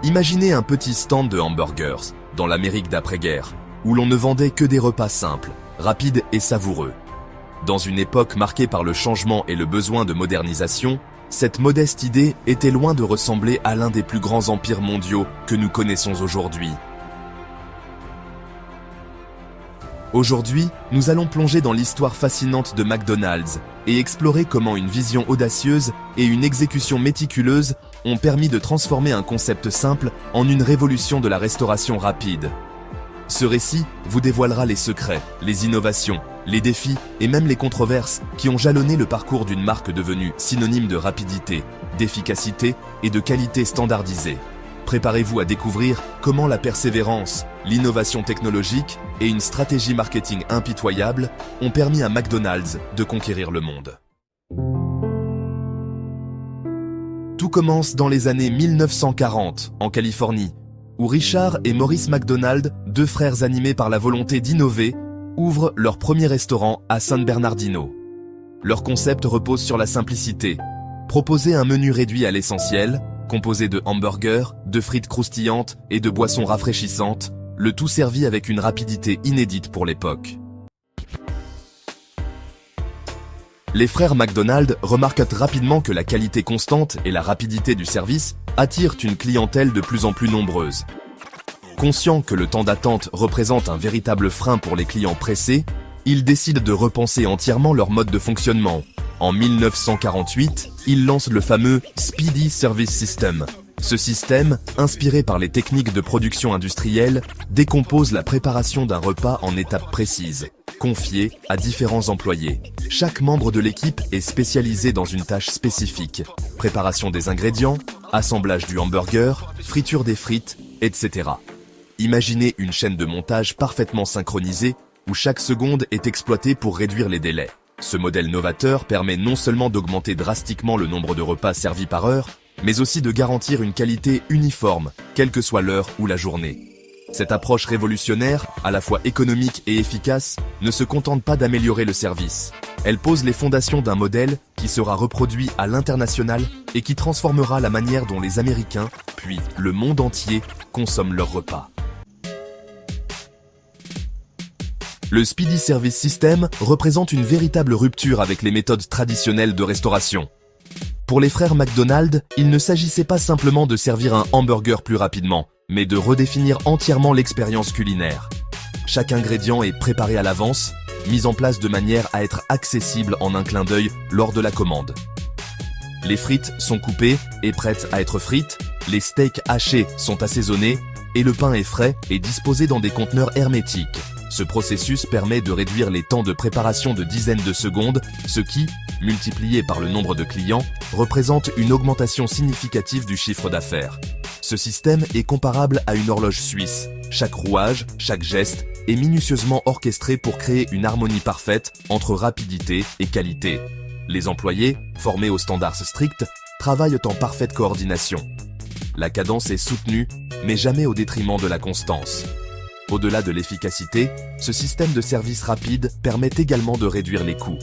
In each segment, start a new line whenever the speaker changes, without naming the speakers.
Imaginez un petit stand de hamburgers dans l'Amérique d'après-guerre, où l'on ne vendait que des repas simples, rapides et savoureux. Dans une époque marquée par le changement et le besoin de modernisation, cette modeste idée était loin de ressembler à l'un des plus grands empires mondiaux que nous connaissons aujourd'hui. Aujourd'hui, nous allons plonger dans l'histoire fascinante de McDonald's et explorer comment une vision audacieuse et une exécution méticuleuse ont permis de transformer un concept simple en une révolution de la restauration rapide. Ce récit vous dévoilera les secrets, les innovations, les défis et même les controverses qui ont jalonné le parcours d'une marque devenue synonyme de rapidité, d'efficacité et de qualité standardisée. Préparez-vous à découvrir comment la persévérance, l'innovation technologique et une stratégie marketing impitoyable ont permis à McDonald's de conquérir le monde. Tout commence dans les années 1940, en Californie, où Richard et Maurice McDonald, deux frères animés par la volonté d'innover, ouvrent leur premier restaurant à San Bernardino. Leur concept repose sur la simplicité. Proposer un menu réduit à l'essentiel, composé de hamburgers, de frites croustillantes et de boissons rafraîchissantes, le tout servi avec une rapidité inédite pour l'époque. Les frères McDonald remarquent rapidement que la qualité constante et la rapidité du service attirent une clientèle de plus en plus nombreuse. Conscients que le temps d'attente représente un véritable frein pour les clients pressés, ils décident de repenser entièrement leur mode de fonctionnement. En 1948, ils lancent le fameux Speedy Service System. Ce système, inspiré par les techniques de production industrielle, décompose la préparation d'un repas en étapes précises, confiées à différents employés. Chaque membre de l'équipe est spécialisé dans une tâche spécifique. Préparation des ingrédients, assemblage du hamburger, friture des frites, etc. Imaginez une chaîne de montage parfaitement synchronisée où chaque seconde est exploitée pour réduire les délais. Ce modèle novateur permet non seulement d'augmenter drastiquement le nombre de repas servis par heure, mais aussi de garantir une qualité uniforme, quelle que soit l'heure ou la journée. Cette approche révolutionnaire, à la fois économique et efficace, ne se contente pas d'améliorer le service. Elle pose les fondations d'un modèle qui sera reproduit à l'international et qui transformera la manière dont les Américains, puis le monde entier, consomment leurs repas. Le Speedy Service System représente une véritable rupture avec les méthodes traditionnelles de restauration. Pour les frères McDonald, il ne s'agissait pas simplement de servir un hamburger plus rapidement, mais de redéfinir entièrement l'expérience culinaire. Chaque ingrédient est préparé à l'avance, mis en place de manière à être accessible en un clin d'œil lors de la commande. Les frites sont coupées et prêtes à être frites, les steaks hachés sont assaisonnés et le pain est frais et disposé dans des conteneurs hermétiques. Ce processus permet de réduire les temps de préparation de dizaines de secondes, ce qui, multiplié par le nombre de clients, représente une augmentation significative du chiffre d'affaires. Ce système est comparable à une horloge suisse. Chaque rouage, chaque geste est minutieusement orchestré pour créer une harmonie parfaite entre rapidité et qualité. Les employés, formés aux standards stricts, travaillent en parfaite coordination. La cadence est soutenue, mais jamais au détriment de la constance. Au-delà de l'efficacité, ce système de service rapide permet également de réduire les coûts.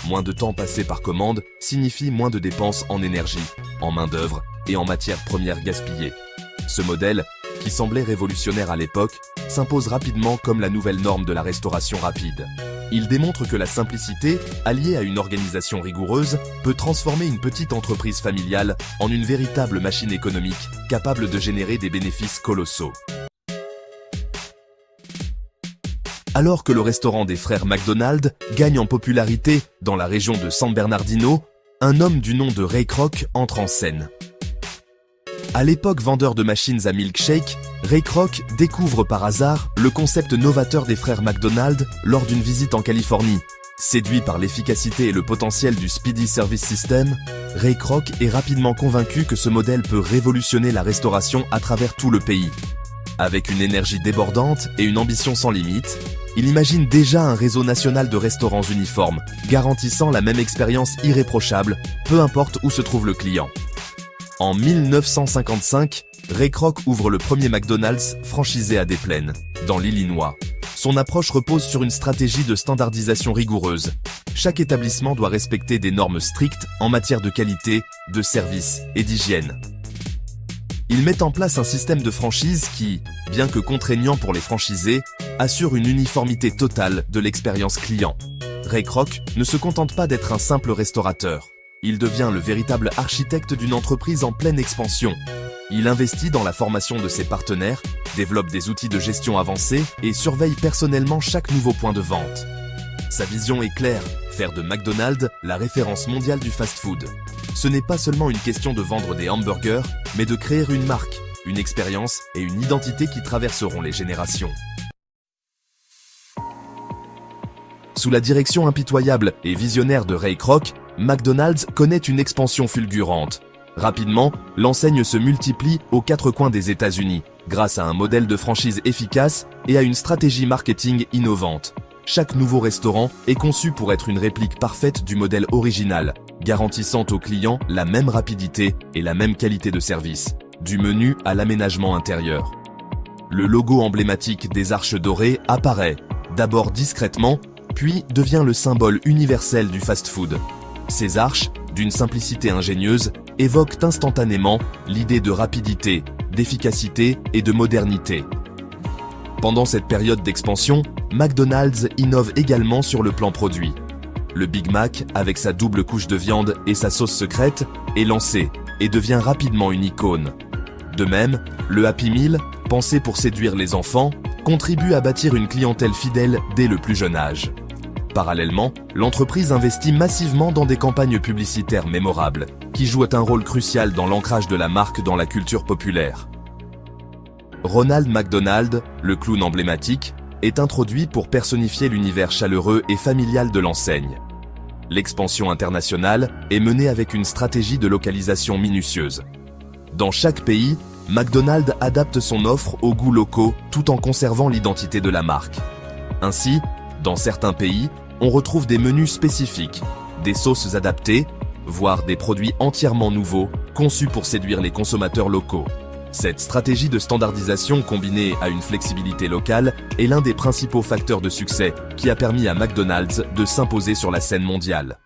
Moins de temps passé par commande signifie moins de dépenses en énergie, en main-d'œuvre et en matières premières gaspillées. Ce modèle, qui semblait révolutionnaire à l'époque, s'impose rapidement comme la nouvelle norme de la restauration rapide. Il démontre que la simplicité, alliée à une organisation rigoureuse, peut transformer une petite entreprise familiale en une véritable machine économique capable de générer des bénéfices colossaux. Alors que le restaurant des frères McDonald gagne en popularité dans la région de San Bernardino, un homme du nom de Ray Kroc entre en scène. À l'époque vendeur de machines à milkshake, Ray Kroc découvre par hasard le concept novateur des frères McDonald lors d'une visite en Californie. Séduit par l'efficacité et le potentiel du Speedy Service System, Ray Kroc est rapidement convaincu que ce modèle peut révolutionner la restauration à travers tout le pays. Avec une énergie débordante et une ambition sans limite, il imagine déjà un réseau national de restaurants uniformes, garantissant la même expérience irréprochable, peu importe où se trouve le client. En 1955, Ray Kroc ouvre le premier McDonald's franchisé à Des Plaines, dans l'Illinois. Son approche repose sur une stratégie de standardisation rigoureuse. Chaque établissement doit respecter des normes strictes en matière de qualité, de service et d'hygiène. Ils mettent en place un système de franchise qui, bien que contraignant pour les franchisés, assure une uniformité totale de l'expérience client. Ray Kroc ne se contente pas d'être un simple restaurateur. Il devient le véritable architecte d'une entreprise en pleine expansion. Il investit dans la formation de ses partenaires, développe des outils de gestion avancés et surveille personnellement chaque nouveau point de vente. Sa vision est claire, faire de McDonald's la référence mondiale du fast-food. Ce n'est pas seulement une question de vendre des hamburgers, mais de créer une marque, une expérience et une identité qui traverseront les générations. Sous la direction impitoyable et visionnaire de Ray Kroc, McDonald's connaît une expansion fulgurante. Rapidement, l'enseigne se multiplie aux quatre coins des États-Unis, grâce à un modèle de franchise efficace et à une stratégie marketing innovante. Chaque nouveau restaurant est conçu pour être une réplique parfaite du modèle original, garantissant aux clients la même rapidité et la même qualité de service, du menu à l'aménagement intérieur. Le logo emblématique des arches dorées apparaît, d'abord discrètement, puis devient le symbole universel du fast-food. Ces arches, d'une simplicité ingénieuse, évoquent instantanément l'idée de rapidité, d'efficacité et de modernité. Pendant cette période d'expansion, McDonald's innove également sur le plan produit. Le Big Mac, avec sa double couche de viande et sa sauce secrète, est lancé et devient rapidement une icône. De même, le Happy Meal, pensé pour séduire les enfants, contribue à bâtir une clientèle fidèle dès le plus jeune âge. Parallèlement, l'entreprise investit massivement dans des campagnes publicitaires mémorables, qui jouent un rôle crucial dans l'ancrage de la marque dans la culture populaire. Ronald McDonald, le clown emblématique, est introduit pour personnifier l'univers chaleureux et familial de l'enseigne. L'expansion internationale est menée avec une stratégie de localisation minutieuse. Dans chaque pays, McDonald's adapte son offre aux goûts locaux tout en conservant l'identité de la marque. Ainsi, dans certains pays, on retrouve des menus spécifiques, des sauces adaptées, voire des produits entièrement nouveaux, conçus pour séduire les consommateurs locaux. Cette stratégie de standardisation combinée à une flexibilité locale est l'un des principaux facteurs de succès qui a permis à McDonald's de s'imposer sur la scène mondiale.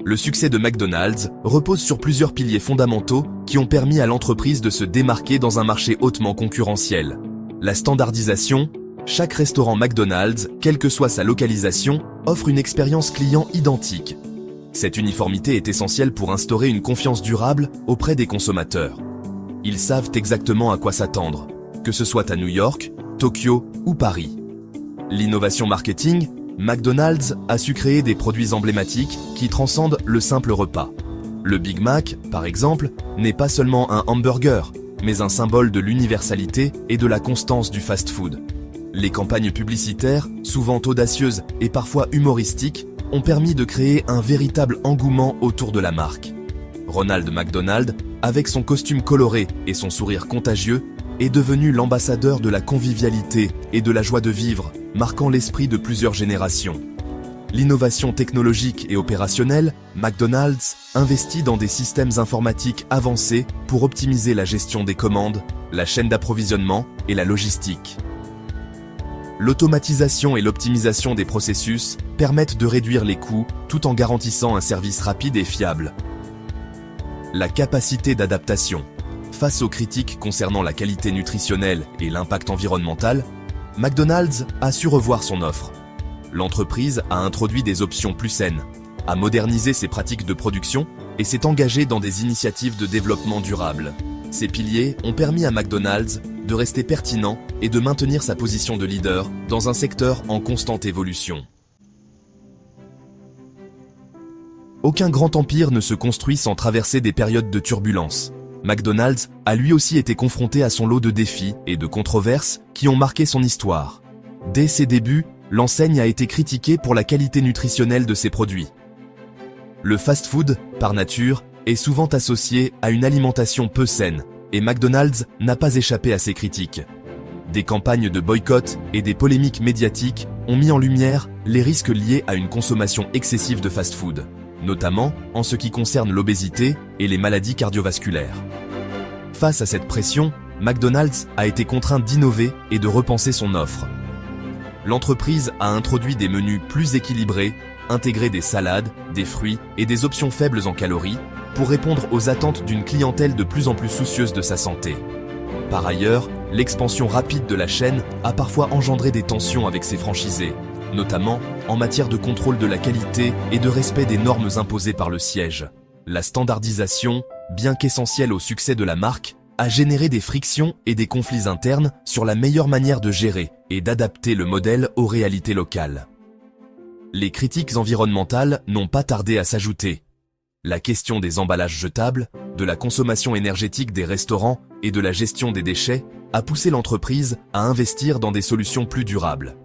Le succès de McDonald's repose sur plusieurs piliers fondamentaux qui ont permis à l'entreprise de se démarquer dans un marché hautement concurrentiel. La standardisation, chaque restaurant McDonald's, quelle que soit sa localisation, offre une expérience client identique. Cette uniformité est essentielle pour instaurer une confiance durable auprès des consommateurs. Ils savent exactement à quoi s'attendre, que ce soit à New York, Tokyo ou Paris. L'innovation marketing, McDonald's a su créer des produits emblématiques qui transcendent le simple repas. Le Big Mac, par exemple, n'est pas seulement un hamburger, mais un symbole de l'universalité et de la constance du fast-food. Les campagnes publicitaires, souvent audacieuses et parfois humoristiques, ont permis de créer un véritable engouement autour de la marque. Ronald McDonald, avec son costume coloré et son sourire contagieux, est devenu l'ambassadeur de la convivialité et de la joie de vivre, marquant l'esprit de plusieurs générations. L'innovation technologique et opérationnelle, McDonald's investit dans des systèmes informatiques avancés pour optimiser la gestion des commandes, la chaîne d'approvisionnement et la logistique. L'automatisation et l'optimisation des processus permettent de réduire les coûts tout en garantissant un service rapide et fiable. La capacité d'adaptation. Face aux critiques concernant la qualité nutritionnelle et l'impact environnemental, McDonald's a su revoir son offre. L'entreprise a introduit des options plus saines, a modernisé ses pratiques de production et s'est engagée dans des initiatives de développement durable. Ces piliers ont permis à McDonald's de rester pertinent et de maintenir sa position de leader dans un secteur en constante évolution. Aucun grand empire ne se construit sans traverser des périodes de turbulence. McDonald's a lui aussi été confronté à son lot de défis et de controverses qui ont marqué son histoire. Dès ses débuts, l'enseigne a été critiquée pour la qualité nutritionnelle de ses produits. Le fast-food, par nature, est souvent associé à une alimentation peu saine, et McDonald's n'a pas échappé à ces critiques. Des campagnes de boycott et des polémiques médiatiques ont mis en lumière les risques liés à une consommation excessive de fast-food, notamment en ce qui concerne l'obésité et les maladies cardiovasculaires. Face à cette pression, McDonald's a été contraint d'innover et de repenser son offre. L'entreprise a introduit des menus plus équilibrés, intégrer des salades, des fruits et des options faibles en calories pour répondre aux attentes d'une clientèle de plus en plus soucieuse de sa santé. Par ailleurs, l'expansion rapide de la chaîne a parfois engendré des tensions avec ses franchisés, notamment en matière de contrôle de la qualité et de respect des normes imposées par le siège. La standardisation, bien qu'essentielle au succès de la marque, a généré des frictions et des conflits internes sur la meilleure manière de gérer et d'adapter le modèle aux réalités locales. Les critiques environnementales n'ont pas tardé à s'ajouter. La question des emballages jetables, de la consommation énergétique des restaurants et de la gestion des déchets a poussé l'entreprise à investir dans des solutions plus durables.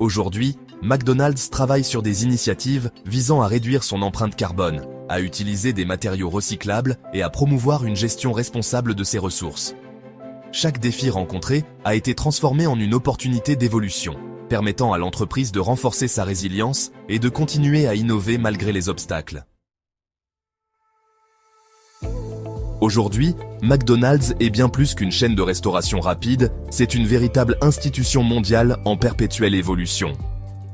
Aujourd'hui, McDonald's travaille sur des initiatives visant à réduire son empreinte carbone, à utiliser des matériaux recyclables et à promouvoir une gestion responsable de ses ressources. Chaque défi rencontré a été transformé en une opportunité d'évolution, permettant à l'entreprise de renforcer sa résilience et de continuer à innover malgré les obstacles. Aujourd'hui, McDonald's est bien plus qu'une chaîne de restauration rapide, c'est une véritable institution mondiale en perpétuelle évolution.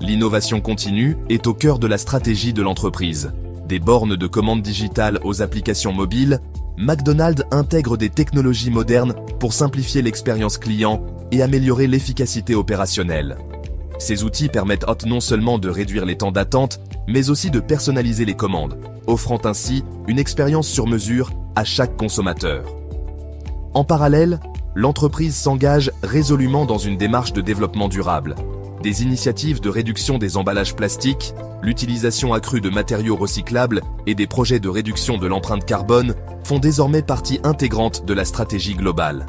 L'innovation continue est au cœur de la stratégie de l'entreprise. Des bornes de commande digitale aux applications mobiles, McDonald's intègre des technologies modernes pour simplifier l'expérience client et améliorer l'efficacité opérationnelle. Ces outils permettent non seulement de réduire les temps d'attente, mais aussi de personnaliser les commandes, offrant ainsi une expérience sur mesure à chaque consommateur. En parallèle, l'entreprise s'engage résolument dans une démarche de développement durable. Des initiatives de réduction des emballages plastiques, l'utilisation accrue de matériaux recyclables et des projets de réduction de l'empreinte carbone font désormais partie intégrante de la stratégie globale.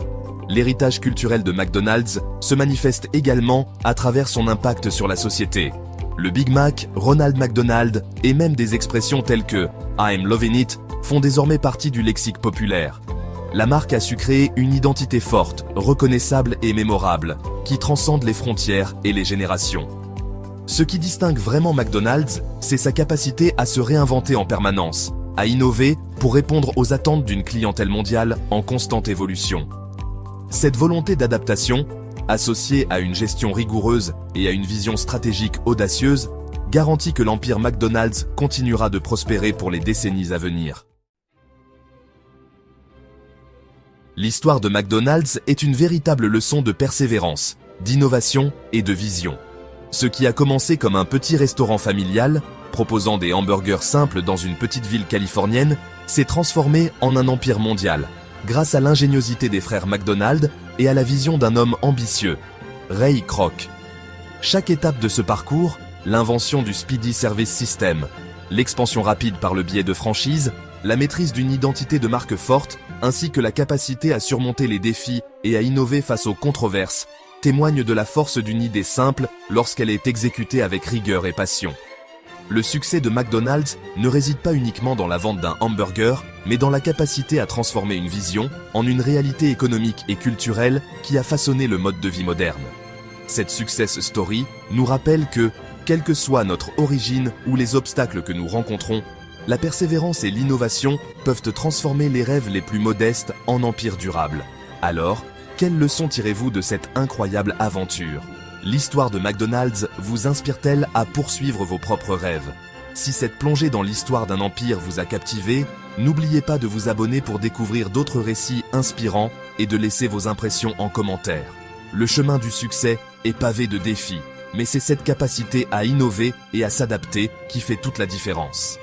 L'héritage culturel de McDonald's se manifeste également à travers son impact sur la société. Le Big Mac, Ronald McDonald et même des expressions telles que « I'm loving it » font désormais partie du lexique populaire. La marque a su créer une identité forte, reconnaissable et mémorable, qui transcende les frontières et les générations. Ce qui distingue vraiment McDonald's, c'est sa capacité à se réinventer en permanence, à innover pour répondre aux attentes d'une clientèle mondiale en constante évolution. Cette volonté d'adaptation, associée à une gestion rigoureuse et à une vision stratégique audacieuse, garantit que l'empire McDonald's continuera de prospérer pour les décennies à venir. L'histoire de McDonald's est une véritable leçon de persévérance, d'innovation et de vision. Ce qui a commencé comme un petit restaurant familial, proposant des hamburgers simples dans une petite ville californienne, s'est transformé en un empire mondial, grâce à l'ingéniosité des frères McDonald et à la vision d'un homme ambitieux, Ray Kroc. Chaque étape de ce parcours, l'invention du Speedy Service System, l'expansion rapide par le biais de franchises, la maîtrise d'une identité de marque forte, ainsi que la capacité à surmonter les défis et à innover face aux controverses, témoignent de la force d'une idée simple lorsqu'elle est exécutée avec rigueur et passion. Le succès de McDonald's ne réside pas uniquement dans la vente d'un hamburger, mais dans la capacité à transformer une vision en une réalité économique et culturelle qui a façonné le mode de vie moderne. Cette success story nous rappelle que, quelle que soit notre origine ou les obstacles que nous rencontrons, la persévérance et l'innovation peuvent transformer les rêves les plus modestes en empires durables. Alors, quelle leçon tirez-vous de cette incroyable aventure ? L'histoire de McDonald's vous inspire-t-elle à poursuivre vos propres rêves ? Si cette plongée dans l'histoire d'un empire vous a captivé, n'oubliez pas de vous abonner pour découvrir d'autres récits inspirants et de laisser vos impressions en commentaire. Le chemin du succès est pavé de défis, mais c'est cette capacité à innover et à s'adapter qui fait toute la différence.